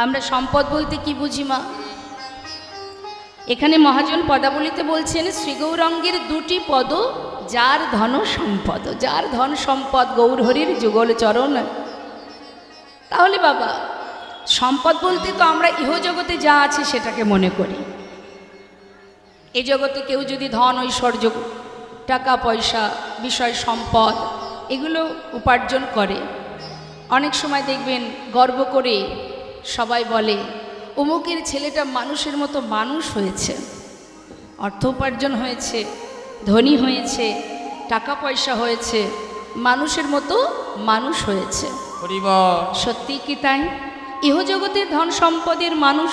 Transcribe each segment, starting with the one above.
আমরা সম্পদ বলতে কি বুঝি মা? এখানে মহাজন পদাবলিতে বলছেন শ্রীগৌরাঙ্গের দুটি পদ, যার ধন সম্পদ, যার ধন সম্পদ গৌরহরির যুগল চরণ। তাহলে বাবা সম্পদ বলতে তো আমরা ইহজগতে যা আছে সেটাকে মনে করি। এই জগতে কেউ যদি ধন ঐশ্বর্য, টাকা পয়সা, বিষয় সম্পদ এগুলো উপার্জন করে, অনেক সময় দেখবেন গর্ব করে সবাই বলে অমুকের ছেলেটা মানুষের মতো মানুষ হয়েছে, অর্থ উপার্জন হয়েছে, ধনী হয়েছে, টাকা পয়সা হয়েছে, মানুষের মতো মানুষ হয়েছে। সত্যি কি তাই? ইহজগতের ধন সম্পদের মানুষ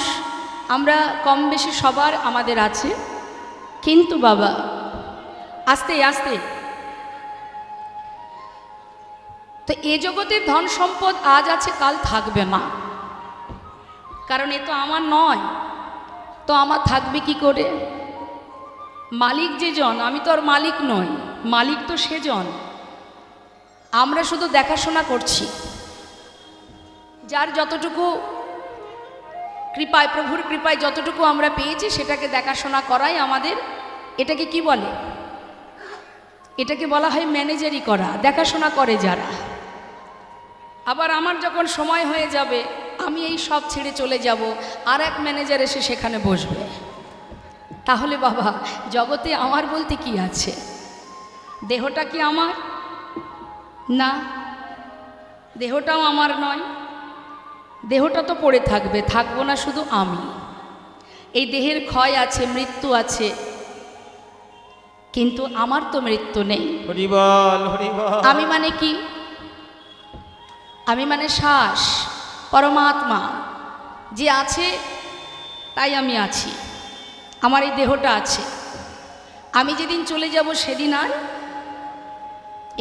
আমরা কম বেশি সবার আমাদের আছে, কিন্তু বাবা আস্তে আস্তে তো এ জগতের ধন সম্পদ আজ আছে কাল থাকবে না, কারণ এ তো আমার নয়, তো আমার থাকবে কি করে? মালিক যে জন, আমি তো আর মালিক নই, মালিক তো সে জন। আমরা শুধু দেখাশোনা করছি, যার যতটুকু কৃপায়, প্রভুর কৃপায় যতটুকু আমরা পেয়েছি সেটাকে দেখাশোনা করাই আমাদের, এটাকে কি বলে? এটাকে বলা হয় ম্যানেজারি করা, দেখাশোনা করে যারা। আবার আমার যখন সময় হয়ে যাবে আমি এই সব ছেড়ে চলে যাব, আর এক ম্যানেজার এসে সেখানে বসবে। তাহলে বাবা জগতে আমার বলতে কি আছে? দেহটা কি আমার? না, দেহটাও আমার নয়। দেহটা তো পড়ে থাকবে, থাকবো না শুধু আমি। এই দেহের ক্ষয় আছে, মৃত্যু আছে, কিন্তু আমার তো মৃত্যু নেই। আমি মানে কি? আমি মানে শ্বাস, পরমাত্মা যে আছে তাই আমি আছি, আমার এই দেহটা আছে। আমি যেদিন চলে যাব সেদিন আর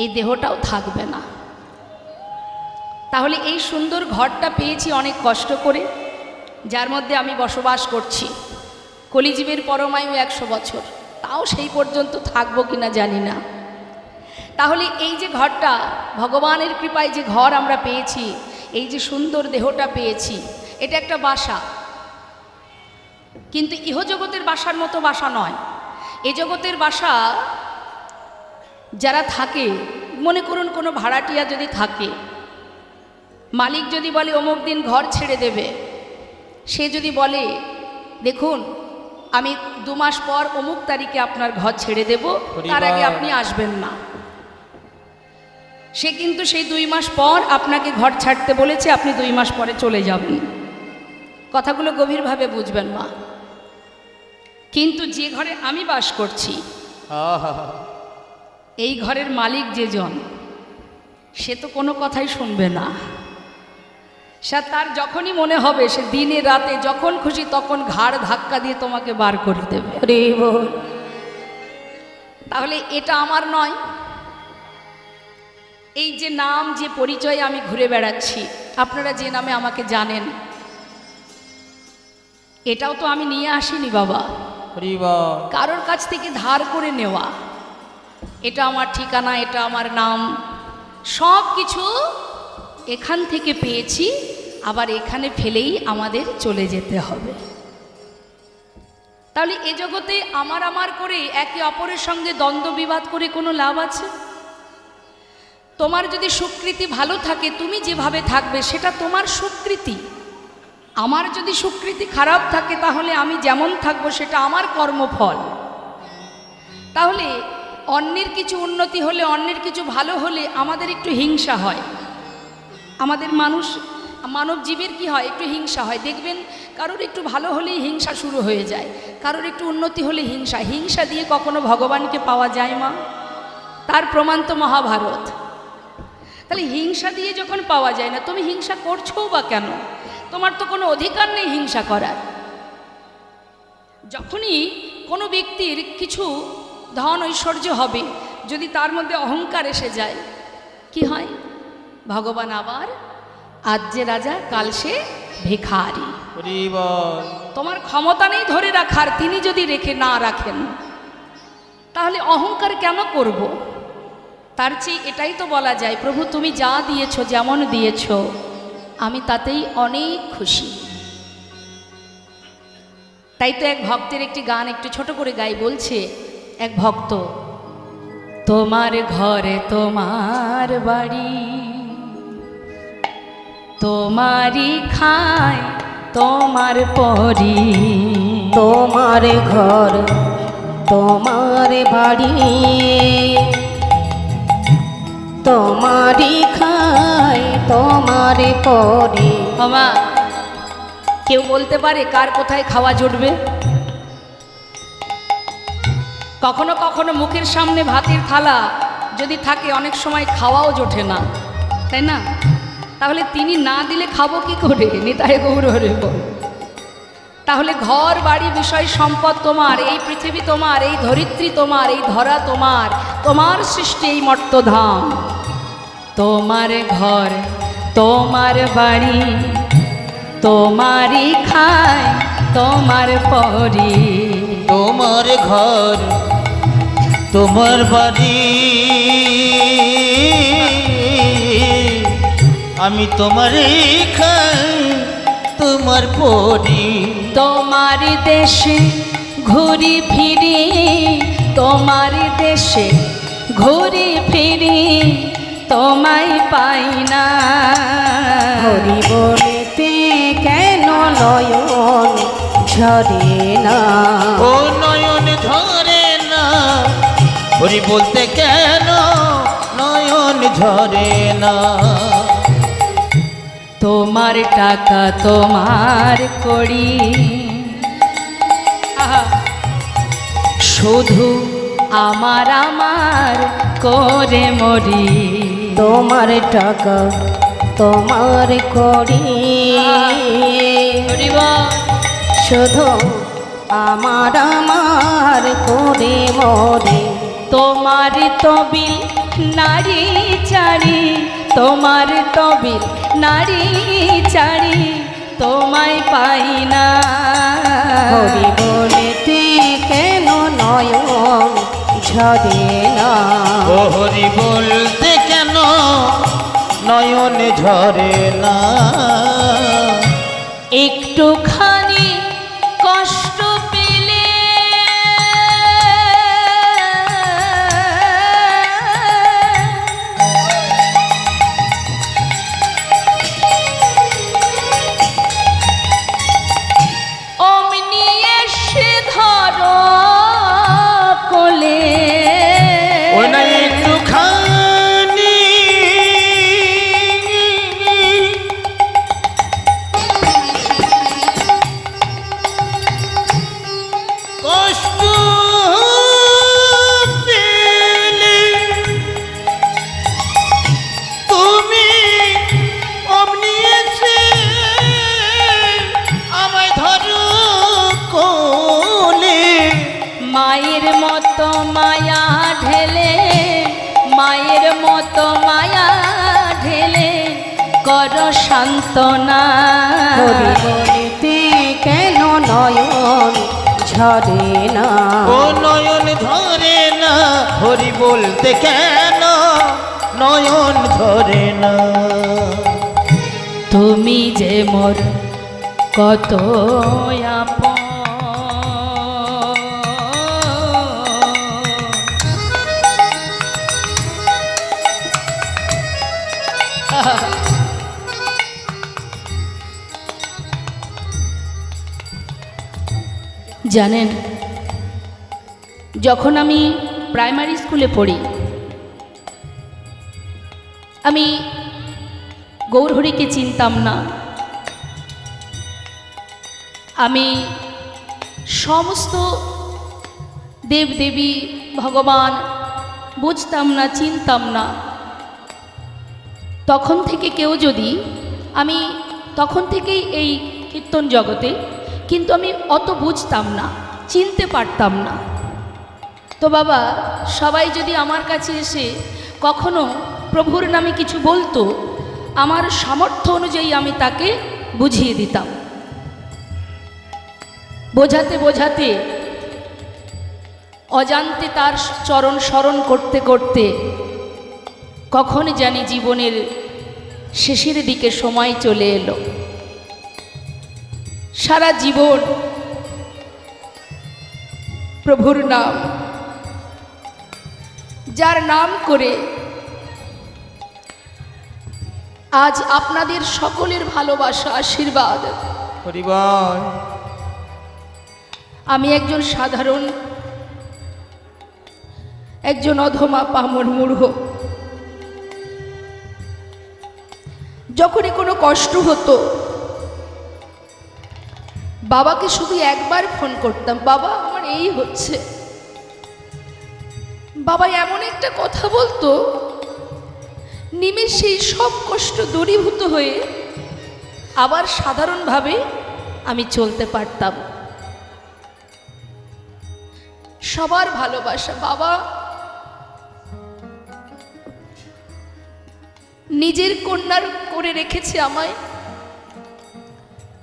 এই দেহটাও থাকবে না। তাহলে এই সুন্দর ঘরটা পেয়েছি অনেক কষ্ট করে, যার মধ্যে আমি বসবাস করছি। কলিজীবের পরমায়ু 100 বছর, তাও সেই পর্যন্ত থাকবো কিনা জানি না। তাহলে এই যে ঘরটা, ভগবানের কৃপায় যে ঘর আমরা পেয়েছি, এই যে সুন্দর দেহটা পেয়েছি, এটা একটা বাসা, কিন্তু ইহজগতের বাসার মতো বাসা নয়। এ জগতের বাসা যারা থাকে, মনে করুন কোনো ভাড়াটিয়া যদি থাকে, মালিক যদি বলে অমুক দিন ঘর ছেড়ে দেবে, সে যদি বলে দেখুন আমি 2 মাস পর অমুক তারিখে আপনার ঘর ছেড়ে দেব, তার আগে আপনি আসবেন না, সে কিন্তু সেই 2 মাস পর আপনাকে ঘর ছাড়তে বলেছে, আপনি 2 মাস পরে চলে যাবেন। কথাগুলো গভীরভাবে বুঝবেন মা। কিন্তু যে ঘরে আমি বাস করছি, এই ঘরের মালিক যে জন, সে তো কোনো কথাই শুনবে না। সে তার যখনই মনে হবে, সে দিনে রাতে যখন খুশি তখন ঘাড় ধাক্কা দিয়ে তোমাকে বার করে দেবে। তাহলে এটা আমার নয়। এই যে নাম, যে পরিচয়ে আমি ঘুরে বেড়াচ্ছি, আপনারা যে নামে আমাকে জানেন, এটাও তো আমি নিয়ে আসিনি বাবা, কারোর কাছ থেকে ধার করে নেওয়া। এটা আমার ঠিকানা, এটা আমার নাম, সব কিছু এখান থেকে পেয়েছি, আবার এখানে ফেলেই আমাদের চলে যেতে হবে। তাহলে এ জগতে আমার আমার করে একে অপরের সঙ্গে দ্বন্দ্ব বিবাদ করে কোনো লাভ আছে? তোমার যদি সুকৃতি ভালো থাকে, তুমি যেভাবে থাকবে সেটা তোমার সুকৃতি। আমার যদি সুকৃতি খারাপ থাকে, তাহলে আমি যেমন থাকবো সেটা আমার কর্মফল। তাহলে অন্যের কিছু উন্নতি হলে, অন্যের কিছু ভালো হলে আমাদের একটু হিংসা হয়। আমাদের মানব জীবের কি হয়? একটু হিংসা হয়। দেখবেন কারোর একটু ভালো হলেই হিংসা শুরু হয়ে যায়, কারোর একটু উন্নতি হলে হিংসা। হিংসা দিয়ে কখনো ভগবানকে পাওয়া যায় মা? তার প্রমাণ তো মহাভারত। তাহলে হিংসা দিয়ে যখন পাওয়া যায় না, তুমি হিংসা করছো বা কেন? তোমার তো কোনো অধিকার নেই হিংসা করার। যখনই কোনো ব্যক্তির কিছু ধন ঐশ্বর্য হবে, যদি তার মধ্যে অহংকার এসে যায়, কি হয়? ভগবান আবার আজ যে রাজা কাল সে ভিখারি। তোমার ক্ষমতা নেই ধরে রাখার, তিনি যদি রেখে না রাখেন, তাহলে অহংকার কেন করব? তার চেয়ে এটাই তো বলা যায়, প্রভু তুমি যা দিয়েছো, যেমন দিয়েছো, আমি তাতেই অনেক খুশি। তাই তো এক ভক্তের একটি গান একটু ছোট করে গাই, বলছে এক ভক্ত, তোমার ঘরে তোমার বাড়ি, তোমারই খায় তোমার পরি, তোমার ঘর তোমার বাড়ি, তোমারই খায় তোমার পরি। মামা কেউ বলতে পারে কার কোথায় খাওয়া জুটবে? কখনো কখনো মুখের সামনে ভাতের থালা যদি থাকে অনেক সময় খাওয়াও জোটে না, তাই না? তাহলে তিনি না দিলে খাবো কি করে? নিতাই গৌর হরি বল। তাহলে ঘর বাড়ি বিষয় সম্পদ তোমার, এই পৃথিবী তোমার, এই ধরিত্রী তোমার, এই ধরা তোমার, তোমার সৃষ্টি এই মর্তধাম। তোমার ঘর তোমার বাড়ি, তোমারই খায় তোমার পরি, তোমার ঘর তোমার বাড়ি, আমি তোমারই খাই তোমার পরি। তোমার দেশে ঘুরি ফিরি, তোমার দেশে ঘুরি ফিরি, তোমায় পাই না। হরি বলিতে কেন নয়ন ঝরে না? ও নয়ন ঝরে না, হরি বলতে কেন নয়ন ঝরে না। তোমার টাকা তোমার করি, শুধু আমার আমার করে মরি। তোমার টাকা তোমার করি, শুধু আমার আমার করে মরে। তোমার তবিল নারী চারি, তোমার তবিল নারী চারি, তোমায় পাই না। হরি বলিতে কেন নয়ন ঝরে না? ও হরি বলতে কেন নয়ন ঝরে না। একটুখানি কষ্ট পেলে অমনি এসে ধরো কোলে। ওই না একটুখানি কষ্ট পেলে তুমি অমনি এসে আমায় ধরো কোলে। মায়ের মতো মায়া ঢেলে, মায়ের মতো মায়া ঢেলে কর সান্ত্বনা। হরি বলিতে কেন নয়ন ঝরে না? ও নয়ন ধরে না, হরি বলতে কেন নয়ন ধরে না। তুমি যে মোর কত আপন, জানেন যখন আমি প্রাইমারি স্কুলে পড়ি, আমি গৌরহরিকে চিনতাম না। আমি সমস্ত দেবদেবী ভগবান বুঝতাম না, চিনতাম না। তখন থেকে কেউ যদি, আমি তখন থেকেই এই কীর্তন জগতে, কিন্তু আমি অত বুঝতাম না, চিনতে পারতাম না। তো বাবা সবাই যদি আমার কাছে এসে কখনো প্রভুর নামে কিছু বলতো, আমার সামর্থ্য অনুযায়ী আমি তাকে বুঝিয়ে দিতাম। বোঝাতে বোঝাতে অজান্তে তার চরণ স্মরণ করতে করতে কখন জানি জীবনের শেষের দিকে সময় চলে এলো। সারা জীবন প্রভুর নাম, যার নাম করে আজ আপনাদের সকলের ভালোবাসা আশীর্বাদ। হরিবল। আমি একজন সাধারণ, একজন অধমা পামর মূঢ়। যখনই কোনো কষ্ট হতো বাবাকে শুধু একবার ফোন করতাম, বাবা আমার এই হচ্ছে। বাবা এমন একটা কথা বলতো, নিমেষেই সব কষ্ট দূরীভূত হয়ে আবার সাধারণভাবে আমি চলতে পারতাম। সবার ভালোবাসা। বাবা নিজের কন্যার করে রেখেছে আমায়,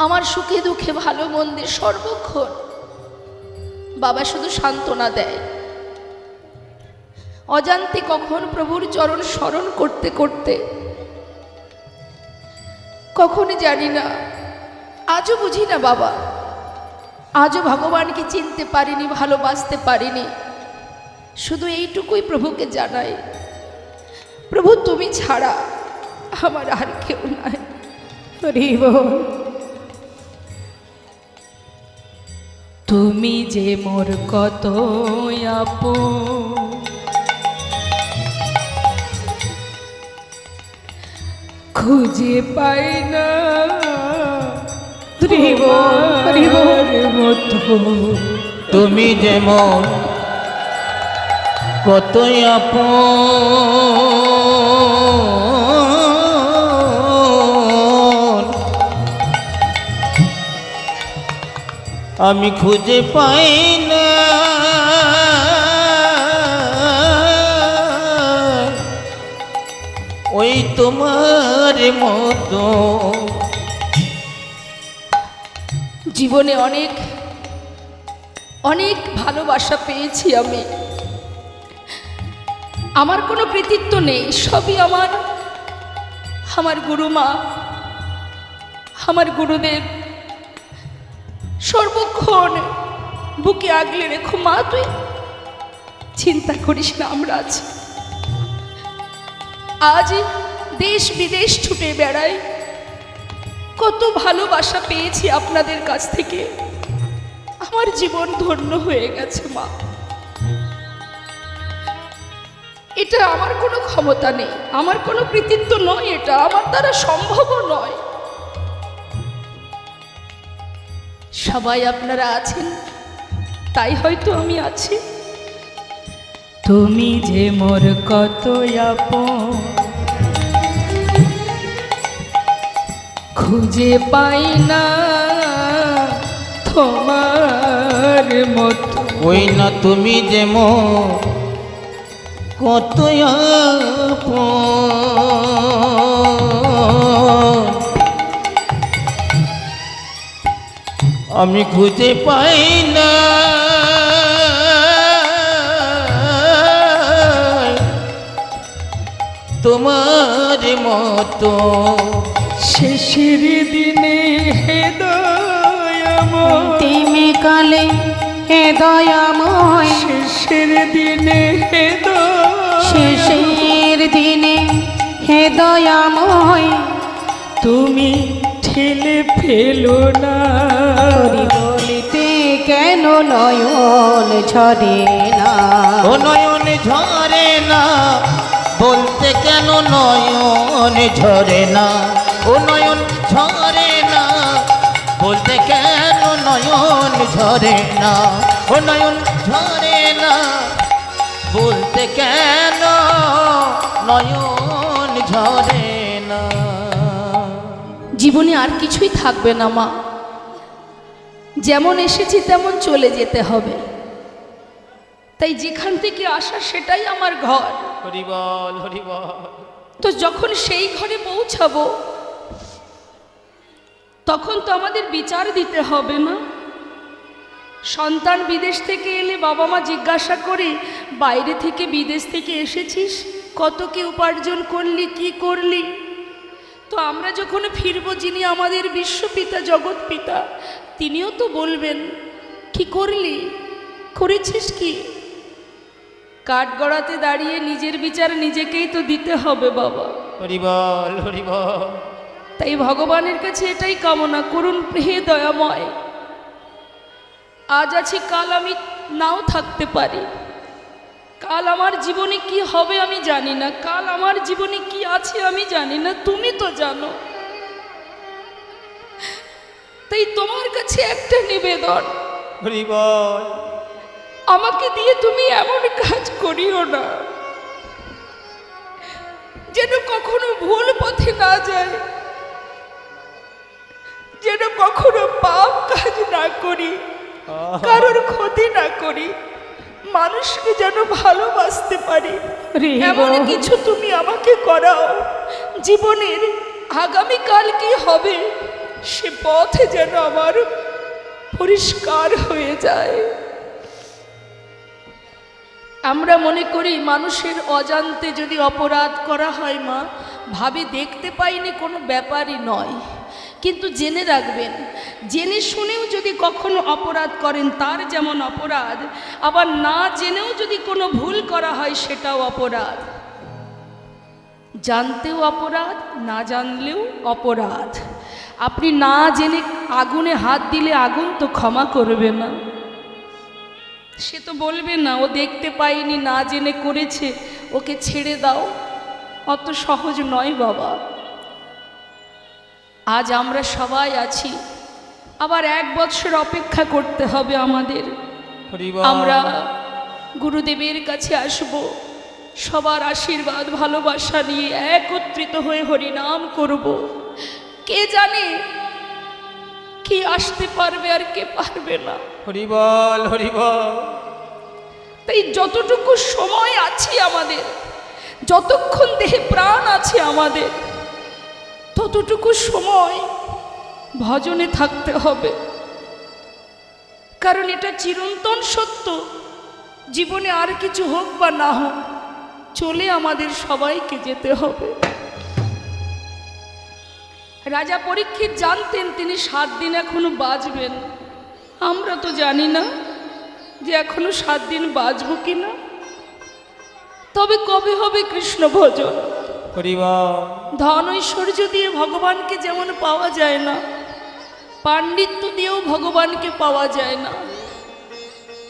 আমার সুখে দুঃখে ভালো মন্দে সর্বক্ষণ বাবা শুধু সান্ত্বনা দেয়। অজান্তে কখন প্রভুর চরণ স্মরণ করতে করতে কখনই জানি না, আজও বুঝি না বাবা, আজও ভগবানকে চিনতে পারিনি, ভালোবাসতে পারিনি। শুধু এইটুকুই প্রভুকে জানাই, প্রভু তুমি ছাড়া আমার আর কেউ নাই। তুমি যে মোর কত আপন, খুঁজে পাই না তোমার মতো। তুমি যেমন কতই আপন, আমি খুঁজে পাই না ওই তোমার মতো। জীবনে অনেক অনেক ভালোবাসা পেয়েছি আমি, আমার কোনো কৃতিত্ব নেই, সবই আমার গুরুমা, আমার গুরুদেব সর্বক্ষণ বুকে আগলে রেখো। মা তুই চিন্তা করিস না, আমরা আছি। আজ দেশ বিদেশ ছুটে বেড়াই, কত ভালোবাসা পেয়েছি আপনাদের কাছ থেকে, আমার জীবন ধন্য হয়ে গেছে মা। এটা আমার কোনো ক্ষমতা নেই, আমার কোনো কৃতিত্ব নয়, এটা আমার দ্বারা সম্ভবও নয়। সবাই আপনারা আছেন তাই হয়তো আমি আছি। তুমি যে মোর কত আপন, খুঁজে পাই না তোমার মতো। ওই না তুমি যেমন কত আপন, আমি খুঁজে পাই না তোমার মতো। শেষের দিনে হে দয়াময়, তিমি কালে হে দয়াময়, শেষের দিনে হে শেষের দিনে হে দয়াময়, তুমি ঠেলে ফেলো না। বলিতে কেন নয়ন ঝরে না? ও নয়ন ঝরে না, বলতে কেন নয়ন ঝরে না? ও নয়ন ঝরে না, বলতে কেন নয়ন ঝরে না? ও নয়ন ঝরে না, বলতে কেন নয়ন ঝরে না? জীবনে আর কিছুই থাকবে না মা, যেমন এসেছি তেমন চলে যেতে হবে। তাই যেখান থেকে আসা সেটাই আমার ঘর। হরি বল, হরি বল। তো যখন সেই ঘরে পৌঁছাবো তখন তো আমাদের বিচার দিতে হবে না? সন্তান বিদেশ থেকে এলে বাবা মা জিজ্ঞাসা করে, বাইরে থেকে বিদেশ থেকে এসেছিস, কত কি উপার্জন করলি, কি করলি? তো আমরা যখন ফিরবো, যিনি আমাদের বিশ্বপিতা জগৎ পিতা, তিনিও তো বলবেন কি করলি, করেছিস কি? কাঠগড়াতে দাঁড়িয়ে নিজের বিচার নিজেকেই তো দিতে হবে বাবা। হরি বল, হরি বল। তাই ভগবানের কাছে এটাই কামনা করুন, হে দয়াময়, আজ আছি কাল আমি নাও থাকতে পারি, কাল আমার জীবনে কি হবে আমি জানি না, কাল আমার জীবনে কি আছে আমি জানি না, তুমি তো জানো। তাই তোমার কাছে একটা নিবেদন, হরি বল। আমাকে দিয়ে তুমি এমন কাজ করিও না যেন কখনো ভুল পথে না যায়, যেন কখনো পাপ কাজ না করি, কারোর ক্ষতি না করি, মানুষকে যেন ভালোবাসতে পারি, এমন কিছু তুমি আমাকে করাও জীবনের আগামীকাল কি হবে সে পথে যেন আমার পরিষ্কার হয়ে যায়। আমরা মনে করি মানুষের অজান্তে যদি অপরাধ করা হয় মা, ভাবে দেখতে পাইনি কোনো ব্যাপারই নয়, কিন্তু জেনে রাখবেন জেনে শুনেও যদি কখনো অপরাধ করেন তার যেমন অপরাধ, আবার না জেনেও যদি কোনো ভুল করা হয় সেটাও অপরাধ। জানতেও অপরাধ, না জানলেও অপরাধ। আপনি না জেনে আগুনে হাত দিলে আগুন তো ক্ষমা করবে না, সে তো বলবে না ও দেখতে পায়নি, না জেনে করেছে, ওকে ছেড়ে দাও। অত সহজ নয় বাবা। আজ আমরা সবাই আছি, আবার 1 বৎসর অপেক্ষা করতে হবে আমাদের। আমরা গুরুদেবের কাছে আসব, সবার আশীর্বাদ ভালোবাসা নিয়ে একত্রিত হয়ে হরিনাম করব। কে জানে কি আসতে পারবে আর কে পারবে না। হরি বল, হরি বল। তাই যতটুকু সময় আছে আমাদের, যতক্ষণ দেহে প্রাণ আছে আমাদের, ততটুকু সময় ভজনে থাকতে হবে, কারণ এটা চিরন্তন সত্য। জীবনে আর কিছু হোক বা না হোক, চলে আমাদের সবাইকে যেতে হবে। রাজা পরীক্ষিত জানতেন তিনি 7 দিন এখনো বাঁচবেন, আমরা তো জানি না যে এখনো 7 দিন বাঁচব কিনা। তবে কবে হবে কৃষ্ণ ভজন? ধন ঐশ্বর্য দিয়ে ভগবানকে যেমন পাওয়া যায় না, পাণ্ডিত্য দিয়েও ভগবানকে পাওয়া যায় না।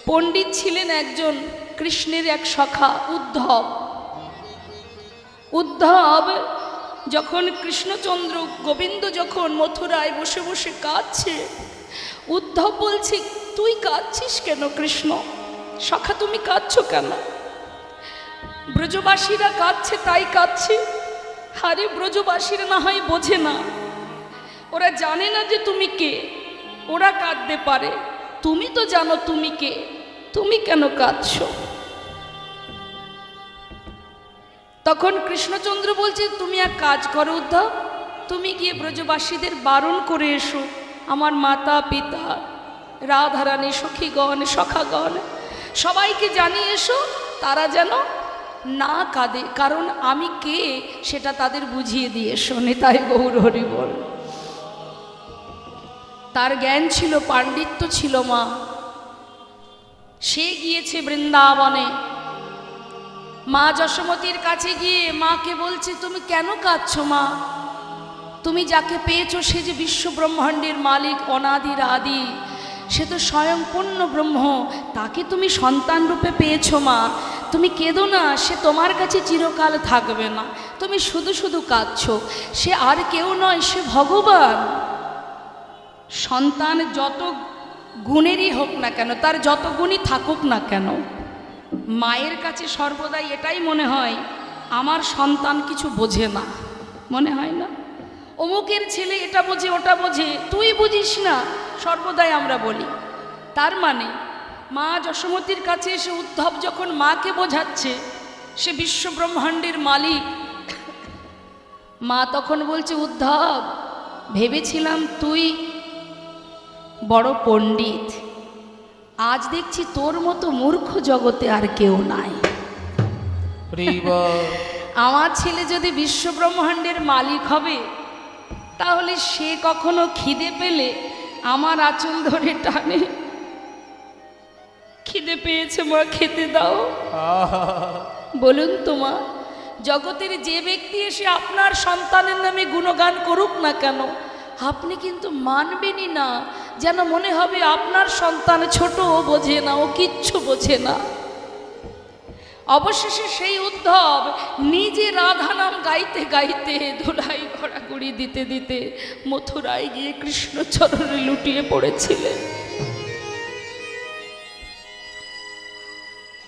পণ্ডিত ছিলেন একজন কৃষ্ণের এক সখা উদ্ধব। উদ্ধব যখন কৃষ্ণচন্দ্র গোবিন্দ যখন মথুরায় বসে বসে কাঁদছে, উদ্ধব বলছে তুই কাঁদছিস কেন কৃষ্ণ? সখা তুমি কাঁদছ কেন? ব্রজবাসীরা কাঁদছে তাই কাঁদছি। আরে ব্রজবাসীরা না হয় বোঝে না, ওরা জানে না যে তুমি কে, ওরা কাঁদতে পারে, তুমি তো জানো তুমি কে, তুমি কেন কাঁদছ? তখন কৃষ্ণচন্দ্র বলছে তুমি এক কাজ করো উদ্ধব, তুমি গিয়ে ব্রজবাসীদের বারণ করে এসো, আমার মাতা পিতা রাধারানী সখীগণ সখাগণ সবাইকে জানিয়ে এসো, তারা যেন না কাঁদে, কারণ আমি কে সেটা তাদের বুঝিয়ে দিয়ে এসো। নিতাই গৌর হরি বল। তার জ্ঞান ছিল, পাণ্ডিত্য ছিল মা। সে গিয়েছে বৃন্দাবনে, মা যশোমতীর কাছে গিয়ে মাকে বলছে তুমি কেন কাঁদছো মা? তুমি যাকে পেয়েছো সে যে বিশ্ব ব্রহ্মাণ্ডের মালিক, অনাদির আদি, সে তো স্বয়ং পূর্ণ ব্রহ্ম, তাকে তুমি সন্তান রূপে পেয়েছো মা। তুমি কেঁদো না, সে তোমার কাছে চিরকাল থাকবে না, তুমি শুধু শুধু কাঁদছো। সে আর কেউ নয়, সে ভগবান। সন্তান যত গুণেরই হোক না কেন, তার যত গুণই থাকুক না কেন, মায়ের কাছে সর্বদাই এটাই মনে হয় আমার সন্তান কিছু বোঝে না, মনে হয় না অমুকের ছেলে এটা বোঝে ওটা বোঝে, তুই বুঝিস না, সর্বদাই আমরা বলি। তার মানে মা যশোমতীর কাছে এসে উদ্ধব যখন মাকে বোঝাচ্ছে সে বিশ্ব ব্রহ্মাণ্ডের মালিক, মা তখন বলছে উদ্ধব ভেবেছিলাম তুই বড় পণ্ডিত, আজ দেখছি তোর মতো মূর্খ জগতে আর কেউ নাই। আমার ছেলে যদি বিশ্ব ব্রহ্মাণ্ডের মালিক হবে, তাহলে সে কখনো খিদে পেলে আমার আঁচল ধরে টানে, খিদে পেয়েছে মা, খেতে দাও। আহা, বলুন তো মা, জগতের যে ব্যক্তি এসে আপনার সন্তানের নামে গুণগান করুক না কেন, আপনি কিন্তু মানবেনই না। যেন মনে হবে আপনার সন্তান ছোট, ও বোঝে না, ও কিচ্ছু বোঝে না। অবশেষে সেই উদ্ধব নিজে রাধা নাম গাইতে গাইতে, ধুলাই ঘোরাঘুরি দিতে দিতে মথুরায় গিয়ে কৃষ্ণচরণে লুটিয়ে পড়েছিলেন।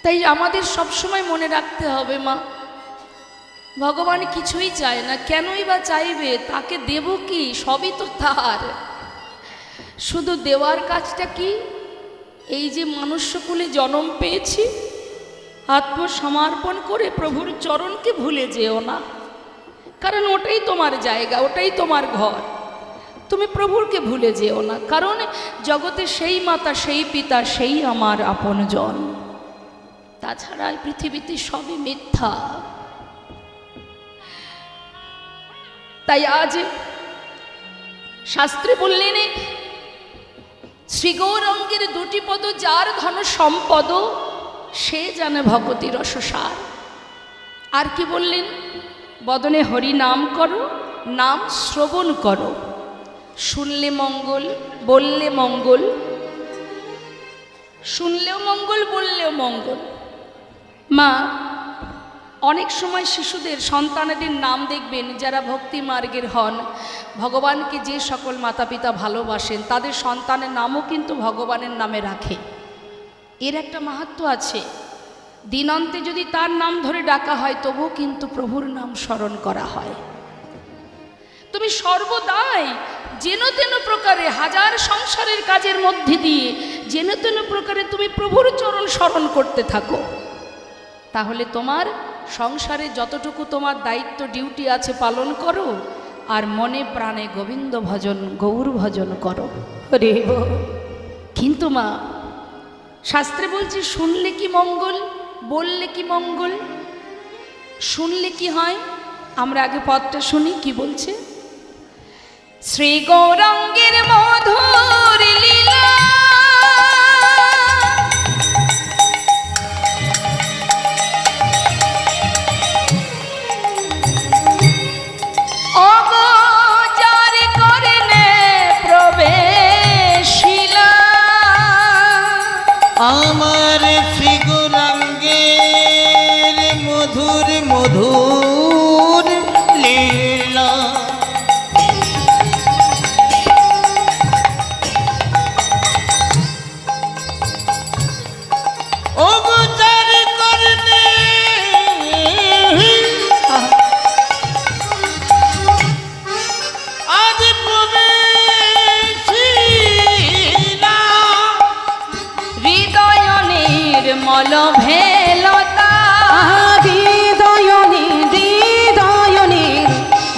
তাই আমাদের সবসময় মনে রাখতে হবে মা, ভগবান কিছুই চায় না, কেনই বা চাইবে? তাকে দেব কি? সবই তো তার। শুধু দেওয়ার কাজটা কি? এই যে মনুষ্যকুলে জন্ম পেয়েছি, আত্মসমর্পণ করে প্রভুর চরণকে ভুলে যেও না, কারণ ওটাই তোমার জায়গা, ওটাই তোমার ঘর। তুমি প্রভুরকে ভুলে যেও না, কারণ জগতে সেই মাতা, সেই পিতা, সেই আমার আপনজন। তাছাড়া এই পৃথিবীতে সবই মিথ্যা। তাই আজ শাস্ত্রে বললেন, শ্রী গৌরাঙ্গের দুটি পদ যার ধন সম্পদ, সে জানে ভগতি রসসার। আর কি বললেন? বদনে হরি নাম করো, নাম শ্রবণ করো, শুনলে মঙ্গল, বললে মঙ্গল, শুনলেও মঙ্গল, বললেও মঙ্গল। মা, অনেক সময় শিশুদের, সন্তানেদের নাম দেখবেন যারা ভক্তি মার্গের হন, ভগবানকে যে সকল মাতা পিতা ভালোবাসেন, তাদের সন্তানের নামও কিন্তু ভগবানের নামে রাখে। এর একটা মাহাত্ম্য আছে। দিনান্তে যদি তার নাম ধরে ডাকা হয়, তবুও কিন্তু প্রভুর নাম স্মরণ করা হয়। তুমি সর্বদাই যেন তেন প্রকারে, হাজার সংসারের কাজের মধ্যে দিয়ে যেন তেন প্রকারে তুমি প্রভুর চরণ স্মরণ করতে থাকো। তাহলে তোমার সংসারে যতটুকু তোমার দায়িত্ব, ডিউটি আছে, পালন করো, আর মনে প্রাণে গোবিন্দ ভজন, গৌর ভজন করো। হরে বল। কিন্তু মা, শাস্ত্রে বলছে শুনলে কি মঙ্গল, বললে কি মঙ্গল। শুনলে কি হয়? আমরা আগে পদটা শুনি, কি বলছে? শ্রী গৌরাঙ্গের মধুর লীলা, আমার শ্রী গৌরাঙ্গের মধুর মধুর লীলা, ও গোচার করনে আজ প্রবেশিলা, হৃদয় নির্মল ভেলতা, হৃদয়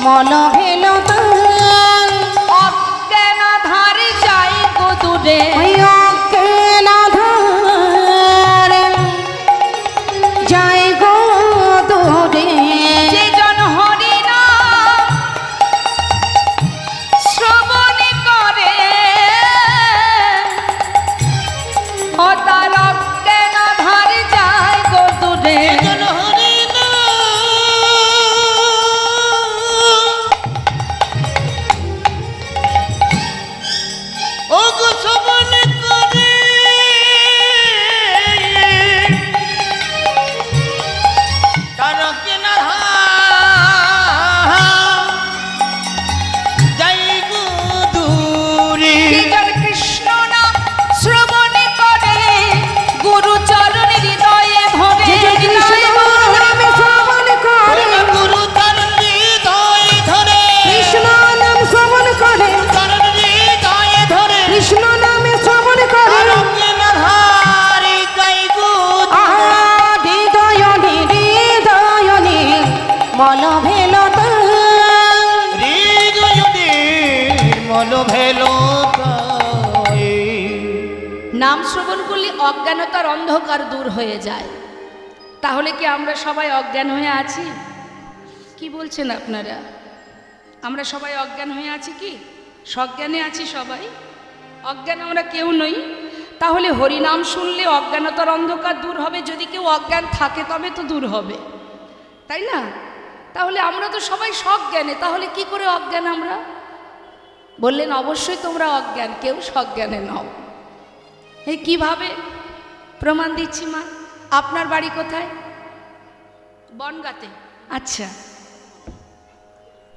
মন ভেলতা, অজ্ঞান ধার যাই গো দূরে, অজ্ঞান ধার যাই গো দূরে, যে জন হরি নাম শ্রবণ করে, ও তার অজ্ঞান ধার যাই গো দূরে। ও গো শ্রবণ করে তার কেনা যাই গো দূরে, যে জন কৃষ্ণ নাম শ্রবণ করে, গুরু চরণ হৃদয়ে ভরে, নামে শ্রবণ করে, গুরু তার হৃদয় ধরে, কৃষ্ণ নাম শ্রবণ করে, তার হৃদয় ধরে, কৃষ্ণ নামে শ্রবণ করে, তার কেনা হারি যাই গো হৃদয় মন ভেলতা, হৃদয় নির্মল ভেলতায়। নাম শ্রবণ করলে অজ্ঞানতার অন্ধকার দূর হয়ে যায়। তাহলে কি আমরা সবাই অজ্ঞান হয়ে আছি? কি বলছেন আপনারা? আমরা সবাই অজ্ঞান হয়ে আছি কি? সজ্ঞানে আছি সবাই? অজ্ঞান আমরা কেউ নই। তাহলে হরিনাম শুনলে অজ্ঞানতার অন্ধকার দূর হবে। যদি কেউ অজ্ঞান থাকে তবে তো দূর হবে, তাই না? তাহলে আমরা তো সবাই সজ্ঞানে, তাহলে কি করে অজ্ঞান আমরা? বললেন অবশ্যই তোমরা অজ্ঞান, কেউ সজ্ঞানে নও। এই কিভাবে প্রমাণ দিচ্ছি মা। আপনার বাড়ি কোথায়? বনগাঁতে। আচ্ছা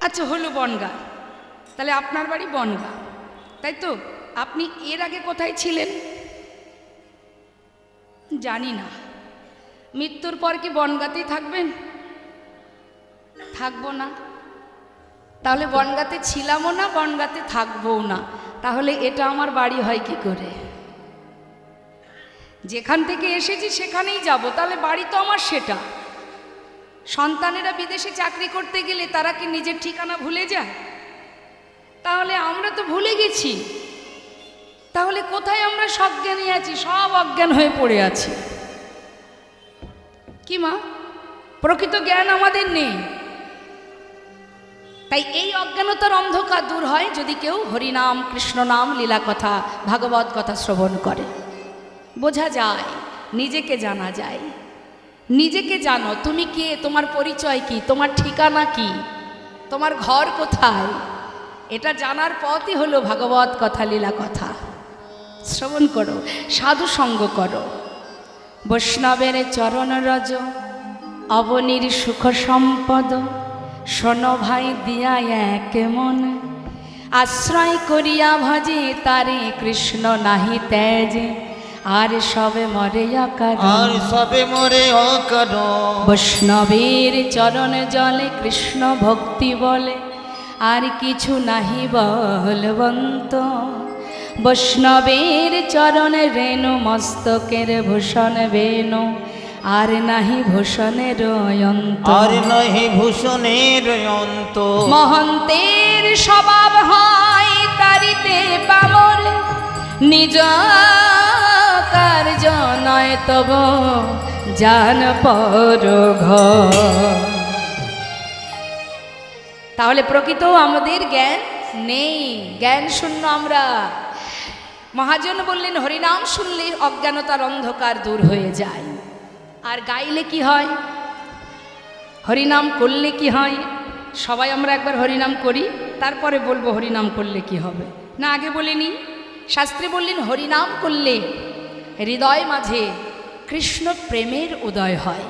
আচ্ছা, হলো বনগাঁ, তাহলে আপনার বাড়ি বনগাঁ, তাই তো? আপনি এর আগে কোথায় ছিলেন? জানি না। মৃত্যুর পর কি বনগাঁতেই থাকবেন? থাকবো না। তাহলে বনগাঁতে ছিলামও না, বনগাঁতে থাকবও না, তাহলে এটা আমার বাড়ি হয় কি করে? যেখান থেকে এসেছি সেখানেই যাব, তাহলে বাড়ি তো আমার সেটা। সন্তানেরা বিদেশে চাকরি করতে গেলে তারা কি নিজের ঠিকানা ভুলে যায়? তাহলে আমরা তো ভুলে গেছি। তাহলে কোথায় আমরা সজ্ঞানী আছি? সব অজ্ঞান হয়ে পড়ে আছি। কি মা, প্রকৃত জ্ঞান আমাদের নেই। তাই এই অজ্ঞানতার অন্ধকার দূর হয় যদি কেউ হরিনাম, কৃষ্ণ নাম, লীলা কথা, ভাগবত কথা শ্রবণ করে। বোঝা যায়, নিজেকে জানা যায়। নিজেকে জানো, তুমি কে, তোমার পরিচয় কি, তোমার ঠিকানা কি, তোমার ঘর কোথায়, এটা জানার পথই হলো ভাগবত কথা, লীলা কথা। শ্রবণ করো, সাধু সঙ্গ করো। বৈষ্ণবের চরণ রজ, অবনীর সুখ সম্পদ, শোনো ভাই দিয়া এক মন, আশ্রয় করিয়া ভজে তারে কৃষ্ণ নাহি তেজে, আর সবে মরে অকারণ, আর সবে মরে অকারণ। বৈষ্ণবের চরণ জলে কৃষ্ণ ভক্তি বলে, আর কিছু নাহি বলবন্ত। বৈষ্ণবের চরণে রেণু, মস্তকের ভূষণ বেণু, আর নাহি ভূষণের অন্ত, আর নহি ভূষণের অন্ত। মহন্তের স্বভাব হয় তারিতে পামর, নিজ কার্য নয় তব জান পর ঘর। তাহলে প্রকৃত আমাদের জ্ঞান নেই, জ্ঞান শূন্য আমরা। মহাজন বললেন হরিনাম শুনলে অজ্ঞানতার অন্ধকার দূর হয়ে যায়। আর গাইলে কি হয়, হরিনাম করলে কি হয়? সবাই আমরা একবার হরিনাম করি, তারপরে বলবো হরিনাম করলে কি হবে। না আগে বলিনি? শাস্ত্রে বললেন হরিনাম করলে হৃদয় মাঝে কৃষ্ণ প্রেমের উদয় হয়।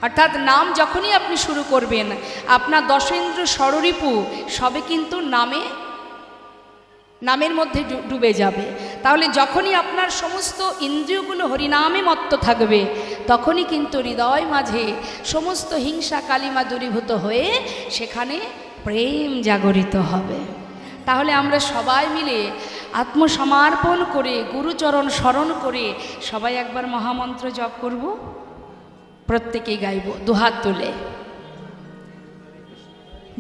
অর্থাৎ নাম যখনই আপনি শুরু করবেন, আপনার দশেন্দ্র ষড়রিপু সবে কিন্তু নামের মধ্যে ডুবে যাবে। তাহলে যখনই আপনার সমস্ত ইন্দ্রিয়গুলো হরিনামে মত্ত থাকবে, তখনই কিন্তু হৃদয় মাঝে সমস্ত হিংসা কালিমা দূরীভূত হয়ে সেখানে প্রেম জাগরিত হবে। তাহলে আমরা সবাই মিলে আত্মসমর্পণ করে গুরুচরণ স্মরণ করে সবাই একবার মহামন্ত্র জপ করব। প্রত্যেকেই গাইব দুহাত তুলে,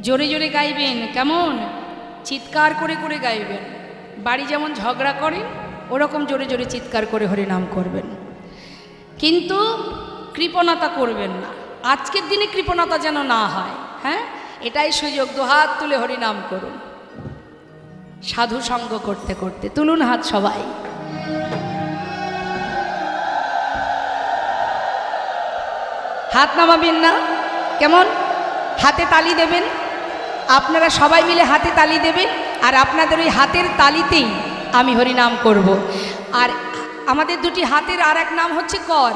জোরে জোরে গাইবেন। কেমন? চিৎকার করে করে গাইবেন। বাড়ি যেমন ঝগড়া করেন ওরকম জোরে জোরে চিৎকার করে হরিনাম করবেন, কিন্তু কৃপণতা করবেন না। আজকের দিনে কৃপণতা যেন না হয়। হ্যাঁ, এটাই সুযোগ। দুহাত তুলে হরিনাম করুন, সাধু সঙ্গ করতে করতে। তুলুন হাত সবাই। হাত নামাবেন না। কেমন? হাতে তালি দেবেন। আপনারা সবাই মিলে হাতে তালি দেবেন, আর আপনাদের ওই হাতের তালিতেই আমি হরিনাম করব। আর আমাদের দুটি হাতের আর এক নাম হচ্ছে কর,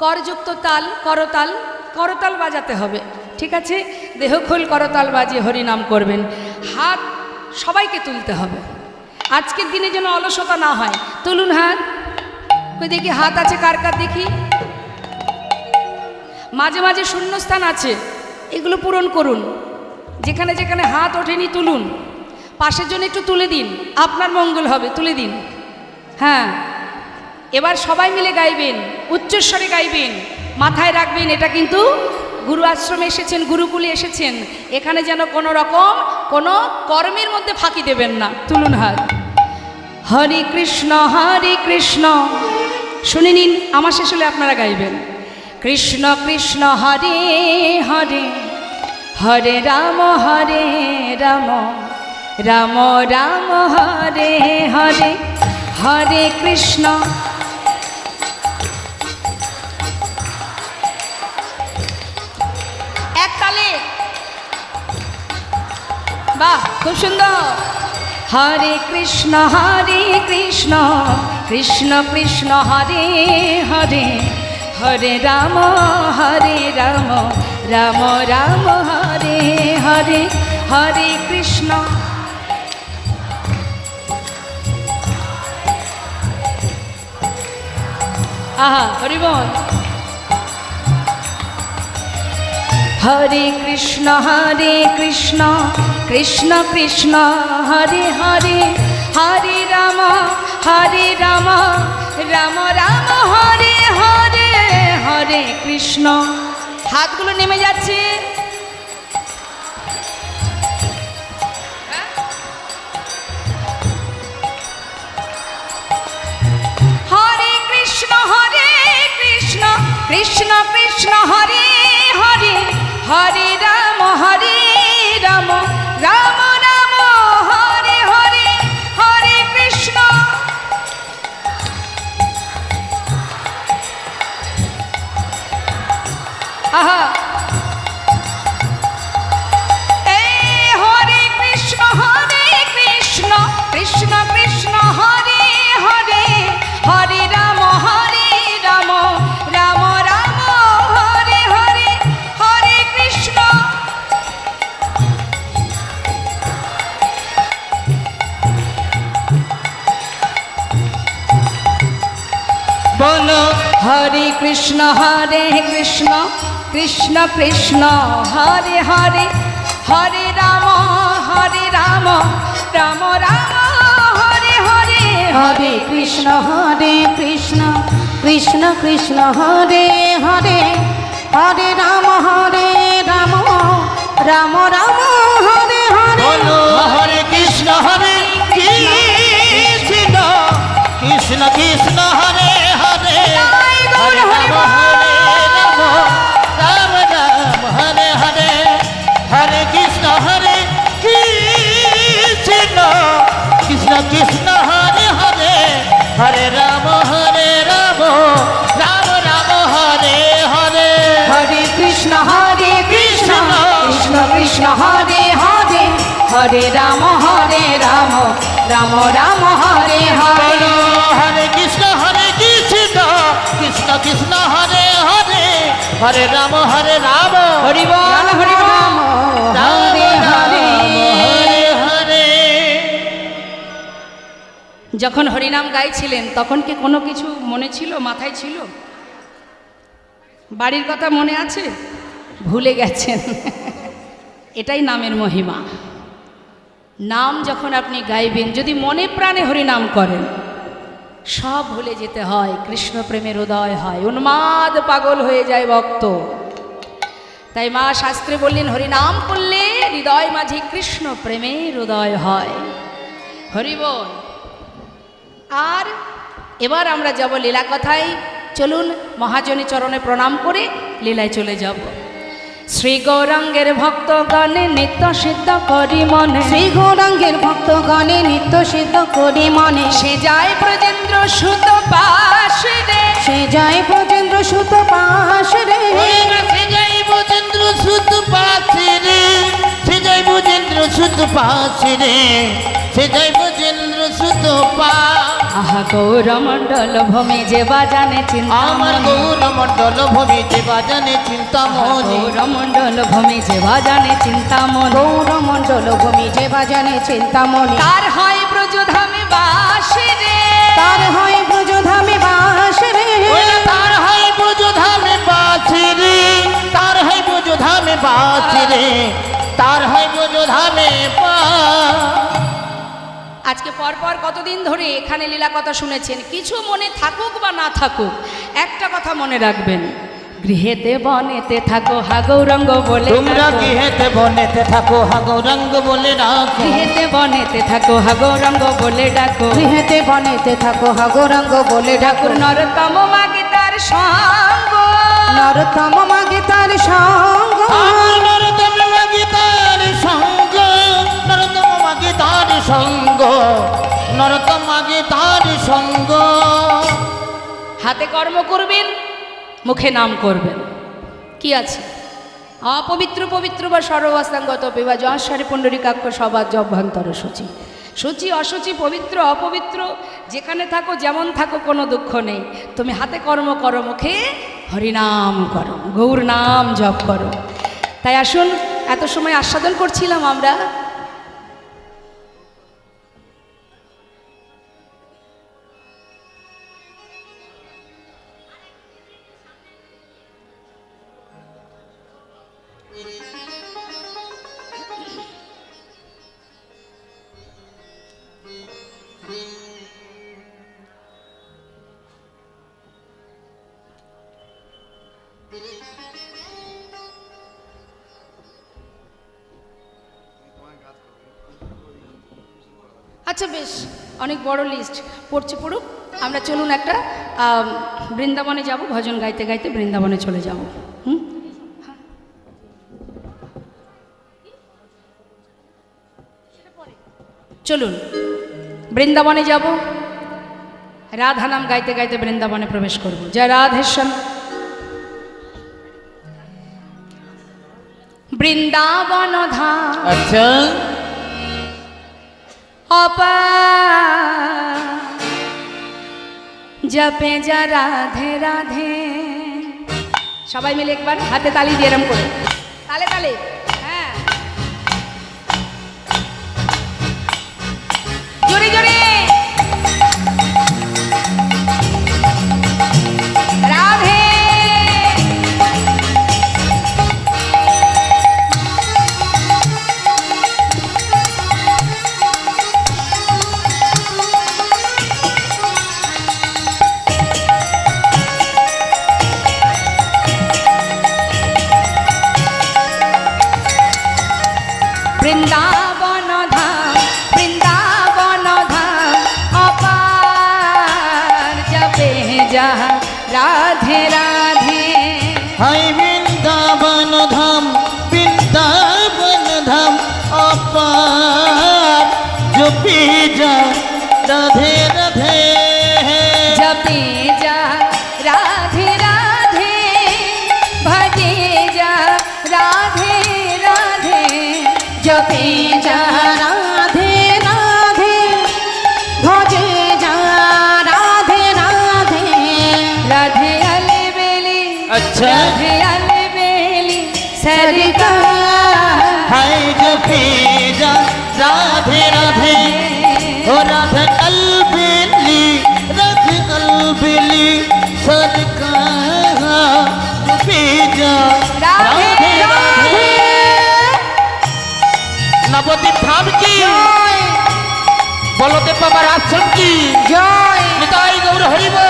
করযুক্ত তাল, করতাল। করতাল বাজাতে হবে, ঠিক আছে? দেহখোল করতাল বাজিয়ে হরিনাম করবেন। হাত সবাইকে তুলতে হবে। আজকের দিনে যেন অলসতা না হয়। তুলুন হাত। কই দেখি হাত আছে কার কার দেখি। মাঝে মাঝে শূন্যস্থান আছে, এগুলো পূরণ করুন। যেখানে যেখানে হাত ওঠেনি তুলুন। পাশের জন্য একটু তুলে দিন, আপনার মঙ্গল হবে। তুলে দিন। হ্যাঁ, এবার সবাই মিলে গাইবেন, উচ্চস্বরে গাইবেন। মাথায় রাখবেন এটা কিন্তু গুরু আশ্রমে এসেছেন, গুরুকুলে এসেছেন, এখানে যেন কোনো রকম কোনো কর্মের মধ্যে ফাঁকি দেবেন না। তুলুন হাত। হরে কৃষ্ণ শুনে নিন, আমার শেষ হলে আপনারা গাইবেন। কৃষ্ণ কৃষ্ণ হরে হরে, হরে রাম রাম রাম রাম হরে হরে, হরে কৃষ্ণ। এক তালে, বাহ, খুব সুন্দর। হরে কৃষ্ণ কৃষ্ণ কৃষ্ণ হরে হরে, হরে রাম রাম রাম হরে হরে, হরে কৃষ্ণ। আহা, হরি বল। হরে কৃষ্ণ কৃষ্ণ কৃষ্ণ হরে হরে, হরে রাম রাম রাম হরে হরে, হরে কৃষ্ণ। হাতগুলো নেমে যাচ্ছে। হরে কৃষ্ণ কৃষ্ণ কৃষ্ণ হরে হরে, হরে রাম রাম রাম হরে হরে, হরে কৃষ্ণ। আহা, এই হরে কৃষ্ণ কৃষ্ণ কৃষ্ণ হরে হরে, হরে রাম রাম রাম হরে হরে, হরে কৃষ্ণ। বলো হরে কৃষ্ণ কৃষ্ণ কৃষ্ণ হরে হরে, হরে রাম রাম রাম হরে হরে, হরে কৃষ্ণ কৃষ্ণ কৃষ্ণ হরে হরে, হরে রাম রাম রাম হরে হরে। বলো হরে কৃষ্ণ কৃষ্ণ কৃষ্ণ কৃষ্ণ হরে হরে, হরে রাম রাম রাম রাম হরে হরে, হরে কৃষ্ণ কৃষ্ণ কৃষ্ণ কৃষ্ণ হরে হরে, হরে রাম রাম রাম রাম হরে হরে, হরে কৃষ্ণ কৃষ্ণ কৃষ্ণ হরে হরে, হরে রাম রাম রাম হরে হরে। বলো হরে কৃষ্ণ কৃষ্ণ কৃষ্ণ হরে হরে, হরে রাম রাম হরি বল হরি বল। রাম হরে হরে। হরে হরে। যখন হরিনাম গাইছিলেন তখন কি কোনো কিছু মনে ছিল, মাথায় ছিল? বাড়ির কথা মনে আছে? ভুলে গেছেন। এটাই নামের মহিমা। নাম যখন আপনি গাইবেন, যদি মনে প্রাণে হরিনাম করেন, সব ভুলে যেতে হয়। কৃষ্ণ প্রেমের উদয় হয়, উন্মাদ পাগল হয়ে যায় ভক্ত। তাই মা শাস্ত্রে বললেন, হরিনাম করলে হৃদয় মাঝে কৃষ্ণ প্রেমের উদয় হয়। হরি বল। আর এবার আমরা যাব লীলা কথায়। চলুন মহাজনী চরণে প্রণাম করে লীলায় চলে যাব। শ্রী গৌরাঙ্গের ভক্তগণে নিত্য সিদ্ধ করি মনে, শ্রী গৌরাঙ্গের ভক্তগণে নিত্য সিদ্ধ করি মনে, সে যায় ব্রজেন্দ্র সুত পাশ রে, সে যায় ব্রজেন্দ্র সুত পাশ রে, সে যাই ব্রজেন্দ্র সুত পাশে রে, সে যাই ব্রজেন্দ্র সুত পাশে রে, সে যাই ব্রজেন্দ্র সুত পা। আহা গৌরমণ্ডল ভূমি যে বাজানে আমার চিন্তামণি, গৌরমণ্ডল ভূমি যে বাজানে চিন্তামণি, গৌরমণ্ডল ভূমি যে বাজানে চিন্তামণি, গৌরমণ্ডল ভূমি যে বাজানে চিন্তামণি, তার হয় ব্রজধামে বাস রে, তার হয় ব্রজধামে বাস রে, তার হয় ব্রজধামে বাসে রে, তার হয় ব্রজধামে বাসে রে, তার হয় ব্রজধামে পা। আজকে পরপর কতদিন ধরে এখানে লীলা কথা শুনেছেন। কিছু মনে থাকুক বা না থাকুক, একটা কথা মনে রাখবেন, গৃহেতে বনেতে থাকো হা গৌরঙ্গ বলে তোমরা ডাকো। গৃহেতে বনেতে থাকো হা গৌরাঙ্গ বলে রাখো, গৃহেতে বনেতে থাকো হা গৌরঙ্গ বলে ডাকো। গৃহেতে বনেতে থাকো হা গৌরাঙ্গ বলে ঠাকুর ঠাকুর নরতম মাগে তার সঙ্গ, নরতম মাগে তার সঙ্গ, নরতম মাগে তার সঙ্গ, নরতম মাগে তার সঙ্গ, নরতমাগে তার সঙ্গ। হাতে কর্ম করবেন, মুখে নাম করবেন, কি আছে? অপবিত্র পবিত্র বা সর্বাস্তাঙ্গত পিবা জহাসারে পুণ্ডরিকাক্ষ সবার জভ্যন্তর সূচি। সূচি অসুচি, পবিত্র অপবিত্র, যেখানে থাকো যেমন থাকো কোনো দুঃখ নেই। তুমি হাতে কর্ম করো, মুখে হরিনাম করো, গৌর নাম জপ করো। তাই আসুন, এত সময় আস্বাদন করছিলাম আমরা আচ্ছা বেশ, অনেক বড় লিস্ট পড়ছে, পড়ুক। আমরা চলুন একটা বৃন্দাবনে যাব, ভজন গাইতে গাইতে বৃন্দাবনে চলে যাব। চলুন বৃন্দাবনে যাব, রাধা নাম গাইতে গাইতে বৃন্দাবনে প্রবেশ করব। জয় রাধেশ্যাম। বৃন্দাবন ধাম আচ্ছা জপে যা রাধে রাধে। সবাই মিলে একবার হাতে তালি দিয়ে এরম করে, তালে তালে, হ্যাঁ জোরে জোরে। রাধে বৃন্দাবন ধাম, বৃন্দাবন ধাম অপার জপে যা রাধে রাধে। হাই বৃন্দাবন ধাম, বৃন্দাবন ধাম অপার জপে যা রাধে রাধে। জপে যা রাধে রাধে, ভজে যা রাধে রাধে। জপে যা রাধে রাধে, ভজে যা রাধে রাধে। রাধে আলে বেলি, আচ্ছা রাধে আলে বেলি সরকার। হাই জপে যা রাধে রাধে, ও রাধে अलबेली, राधे अलबेली सरकार जपे जा রাধে রাধে। নবদ্বীপ ধাম কি, বলদেব বাবার আশ্রম কি, জয় নিতাই গৌর হরিবল।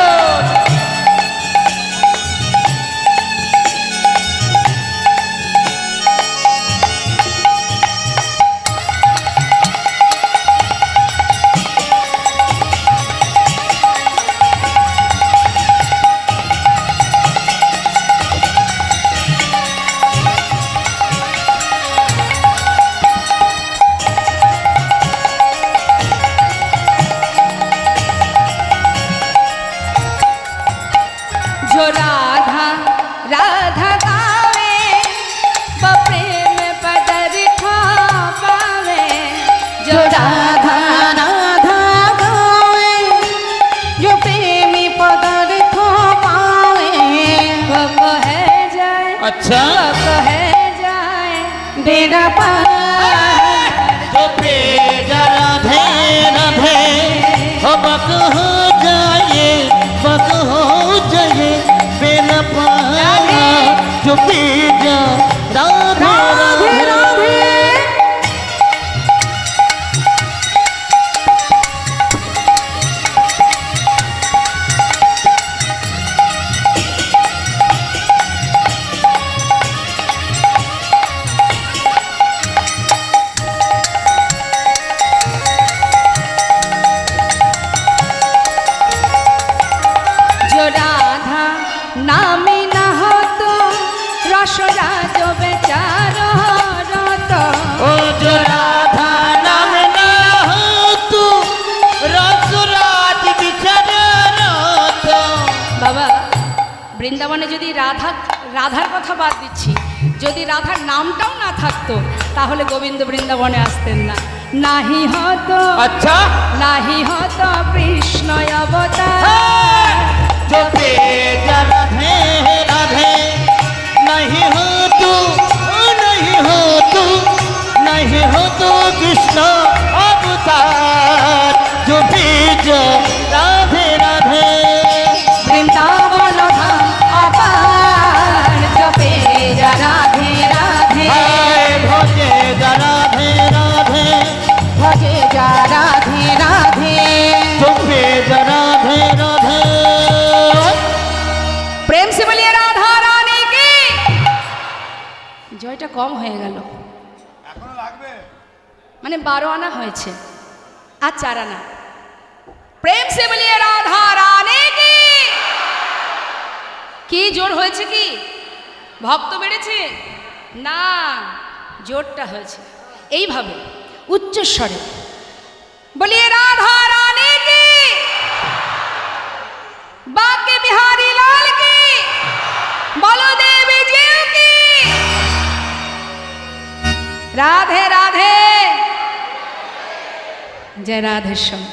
जो राधा राधा गावे, वो प्रेम पदर खा पावे। जो राधा राधा गावे, जो प्रेमी पदार्थ पावे। वो कहे जाए, अच्छा वो कहे जाए बेड़ा पार जपे जा राधे राधे, हो बक हो जाए, बक हो जाए बेला पार जपे जा राधे राधे राधे। राधे। जो राधा नामी न हो तो रसराज बेचारा। বৃন্দাবনে যদি রাধার কথা বাদ দিচ্ছি, যদি রাধার নামটাও না থাকতো তাহলে গোবিন্দ বৃন্দাবনে আসতেন না। নাহি হতো, আচ্ছা, নাহি হতো কৃষ্ণ অবতার, জপে যা রাধে রাধে, নাহি হতো, নাহি হতো, নাহি হতো কৃষ্ণ অবতার, জপে যা রাধে রাধে। বৃন্দাবন ধাম অপার, জপে যা রাধে রাধে, হায় ভজে যা রাধে রাধে, ভজে যা রাধে রাধে। জপে যা রাধে রাধে। প্রেম সে বলিয়ে রাধা রানী কি জয়টা কম হয়ে গেল, মানে 12 আনা হয়েছে আর 4 আনা। প্রেম সে বলিয়ে রাধা রানী কি জোর হয়েছে? কি ভক্ত বেড়েছে না, জোরটা হয়েছে এইভাবে উচ্চস্বরে বলিয়ে রাধা রানী কি, বাকে বিহারী লাল কি, বলো দেবী জিউ কি, রাধে রাধে, জয় রাধেশ্যাম।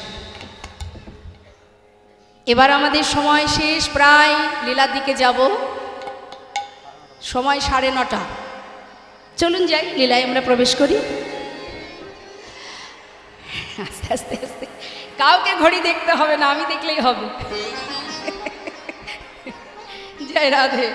এবার আমাদের সময় শেষ, প্রায় লীলার দিকে যাব, সময় 9:30। চলুন যাই, লীলায় আমরা প্রবেশ করি। আস্তে আস্তে আস্তে, কাউকে ঘড়ি দেখতে হবে না, আমি দেখলেই হবে। জয় রাধে।